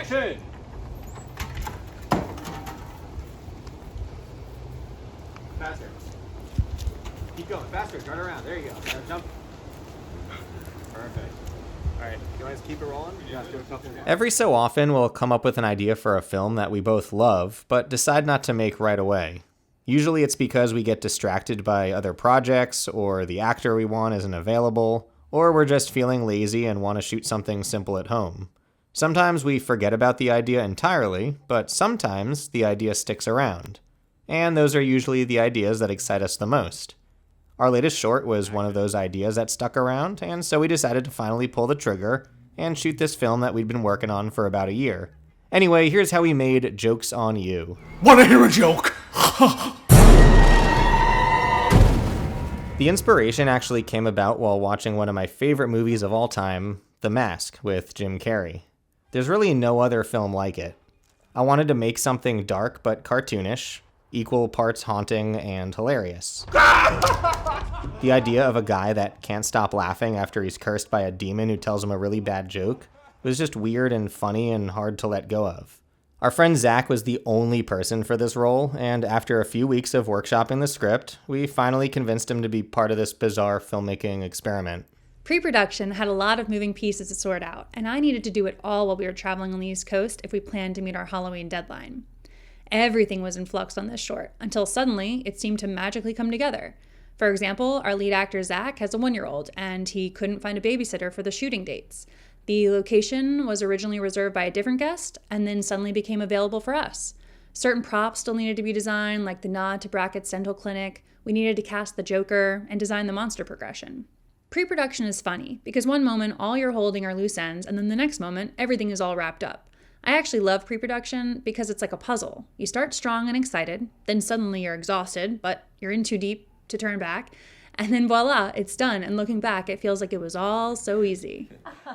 Action! Faster. Keep going. Faster. Turn around. There you go. Now jump. Perfect. All right. You want to keep it rolling? You have to do a couple more. Every so often, we'll come up with an idea for a film that we both love, but decide not to make right away. Usually it's because we get distracted by other projects, or the actor we want isn't available, or we're just feeling lazy and want to shoot something simple at home. Sometimes we forget about the idea entirely, but sometimes the idea sticks around. And those are usually the ideas that excite us the most. Our latest short was one of those ideas that stuck around, and so we decided to finally pull the trigger and shoot this film that we'd been working on for about a year. Anyway, here's how we made Jokes on You. Wanna hear a joke? The inspiration actually came about while watching one of my favorite movies of all time, The Mask, with Jim Carrey. There's really no other film like it. I wanted to make something dark but cartoonish, equal parts haunting and hilarious. The idea of a guy that can't stop laughing after he's cursed by a demon who tells him a really bad joke was just weird and funny and hard to let go of. Our friend Zach was the only person for this role, and after a few weeks of workshopping the script, we finally convinced him to be part of this bizarre filmmaking experiment. Pre-production had a lot of moving pieces to sort out, and I needed to do it all while we were traveling on the East Coast if we planned to meet our Halloween deadline. Everything was in flux on this short, until suddenly it seemed to magically come together. For example, our lead actor Zach has a 1-year-old, and he couldn't find a babysitter for the shooting dates. The location was originally reserved by a different guest, and then suddenly became available for us. Certain props still needed to be designed, like the nod to Brackett's dental clinic. We needed to cast the Joker and design the monster progression. Pre-production is funny, because one moment all you're holding are loose ends, and then the next moment everything is all wrapped up. I actually love pre-production because it's like a puzzle. You start strong and excited, then suddenly you're exhausted, but you're in too deep to turn back, and then voila, it's done, and looking back, it feels like it was all so easy.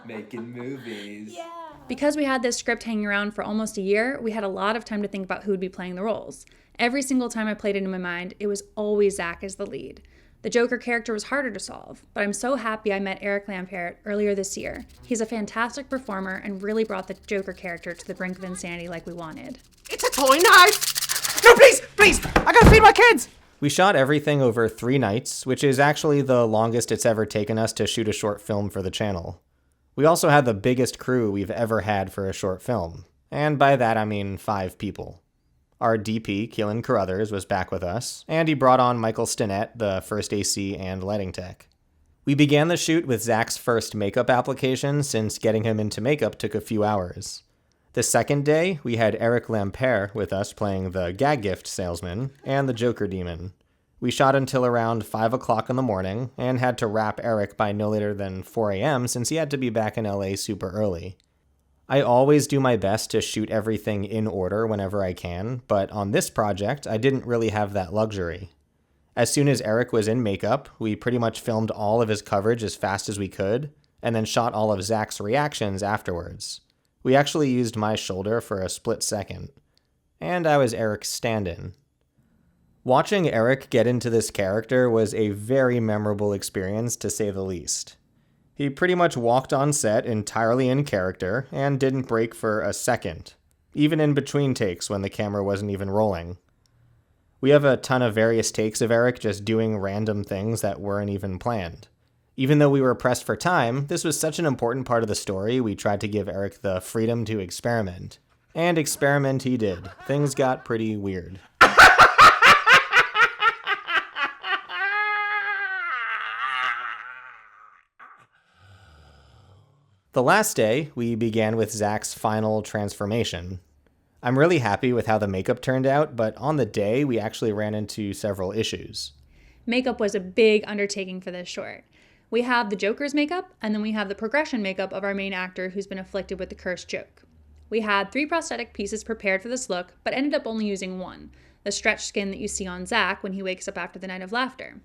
Making movies. Yeah. Because we had this script hanging around for almost a year, we had a lot of time to think about who would be playing the roles. Every single time I played it in my mind, it was always Zach as the lead. The Joker character was harder to solve, but I'm so happy I met Eric Lampert earlier this year. He's a fantastic performer and really brought the Joker character to the brink of insanity like we wanted. It's a toy knife! No, please! I gotta feed my kids! We shot everything over 3 nights, which is actually the longest it's ever taken us to shoot a short film for the channel. We also had the biggest crew we've ever had for a short film, and by that I mean 5 people. Our DP, Keelan Carruthers, was back with us, and he brought on Michael Stinnett, the first AC and lighting tech. We began the shoot with Zach's first makeup application, since getting him into makeup took a few hours. The second day, we had Eric Lampert with us playing the gag gift salesman and the Joker demon. We shot until around 5 o'clock in the morning, and had to wrap Eric by no later than 4 a.m. since he had to be back in LA super early. I always do my best to shoot everything in order whenever I can, but on this project, I didn't really have that luxury. As soon as Eric was in makeup, we pretty much filmed all of his coverage as fast as we could, and then shot all of Zach's reactions afterwards. We actually used my shoulder for a split second. And I was Eric's stand-in. Watching Eric get into this character was a very memorable experience, to say the least. He pretty much walked on set entirely in character and didn't break for a second, even in between takes when the camera wasn't even rolling. We have a ton of various takes of Eric just doing random things that weren't even planned. Even though we were pressed for time, this was such an important part of the story, we tried to give Eric the freedom to experiment. And experiment he did. Things got pretty weird. The last day, we began with Zach's final transformation. I'm really happy with how the makeup turned out, but on the day, we actually ran into several issues. Makeup was a big undertaking for this short. We have the Joker's makeup, and then we have the progression makeup of our main actor who's been afflicted with the cursed joke. We had 3 prosthetic pieces prepared for this look, but ended up only using 1, the stretched skin that you see on Zach when he wakes up after the night of laughter.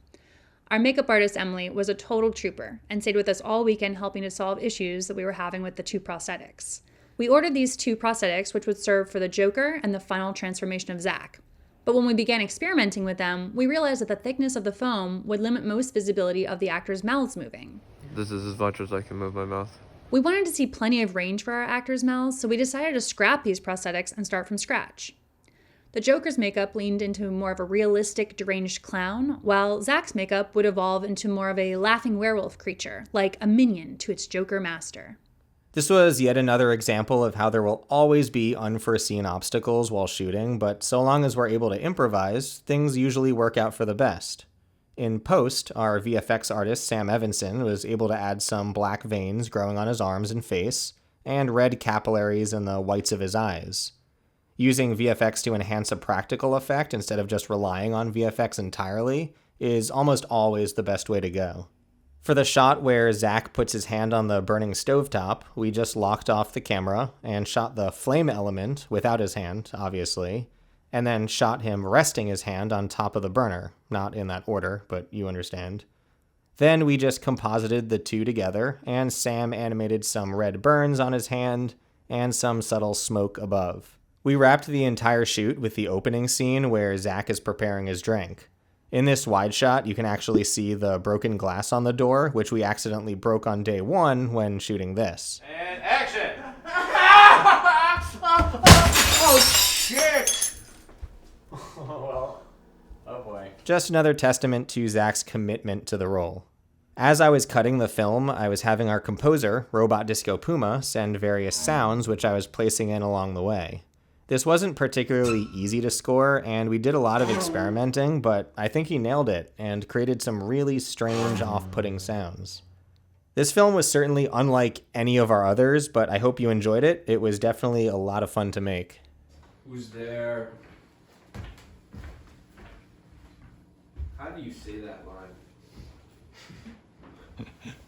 Our makeup artist, Emily, was a total trooper and stayed with us all weekend helping to solve issues that we were having with the 2 prosthetics. We ordered these 2 prosthetics, which would serve for the Joker and the final transformation of Zach. But when we began experimenting with them, we realized that the thickness of the foam would limit most visibility of the actors' mouths moving. This is as much as I can move my mouth. We wanted to see plenty of range for our actors' mouths, so we decided to scrap these prosthetics and start from scratch. The Joker's makeup leaned into more of a realistic, deranged clown, while Zach's makeup would evolve into more of a laughing werewolf creature, like a minion to its Joker master. This was yet another example of how there will always be unforeseen obstacles while shooting, but so long as we're able to improvise, things usually work out for the best. In post, our VFX artist Sam Evanson was able to add some black veins growing on his arms and face, and red capillaries in the whites of his eyes. Using VFX to enhance a practical effect instead of just relying on VFX entirely is almost always the best way to go. For the shot where Zach puts his hand on the burning stovetop, we just locked off the camera and shot the flame element without his hand, obviously, and then shot him resting his hand on top of the burner. Not in that order, but you understand. Then we just composited the two together, and Sam animated some red burns on his hand and some subtle smoke above. We wrapped the entire shoot with the opening scene where Zach is preparing his drink. In this wide shot, you can actually see the broken glass on the door, which we accidentally broke on day one when shooting this. And action! Oh, shit! Well, oh boy. Just another testament to Zach's commitment to the role. As I was cutting the film, I was having our composer, Robot Disco Puma, send various sounds which I was placing in along the way. This wasn't particularly easy to score, and we did a lot of experimenting, but I think he nailed it and created some really strange, off-putting sounds. This film was certainly unlike any of our others, but I hope you enjoyed it. It was definitely a lot of fun to make. Who's there? How do you say that line?